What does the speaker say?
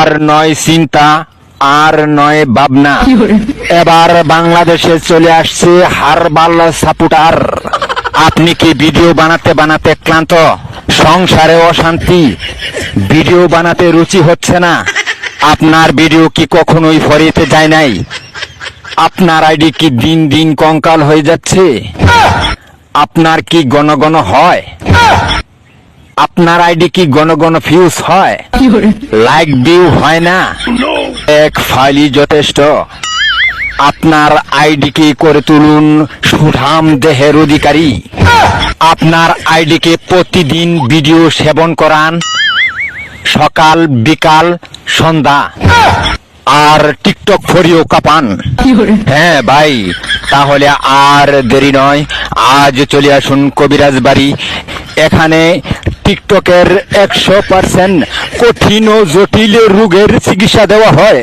আর নয় চিন্তা, আর নয় ভাবনা, এবার বাংলাদেশে চলে আসছে হারবাল সাপোর্টার। আপনি কি ভিডিও বানাতে বানাতে ক্লান্ত? সংসারে অশান্তি, ভিডিও বানাতে রুচি হচ্ছে না? আপনার ভিডিও কি কখনোই ফরিতে যায় নাই? আপনার আইডি কি দিন দিন কঙ্কাল হয়ে যাচ্ছে? আপনার কি ঘন ঘন হয়? আপনার আইডি কি ঘন ঘন ফিউজ হয়? লাইক ভিউ হয় না? এক ফাইলই যথেষ্ট। আপনার আইডিকে করে তুলুন সুঠাম দেহের অধিকারী। আপনার আইডিকে প্রতিদিন ভিডিও সেবন করান, সকাল বিকাল সন্ধ্যা, আর টিকটক ফরিও কাপান। হ্যাঁ ভাই, তাহলে আর দেরি নয়, আজ চলে আসুন কবিরাজ বাড়ি। এখানে টিকটকের 100% কঠিন ও জটিল রোগের চিকিৎসা দেওয়া হয়।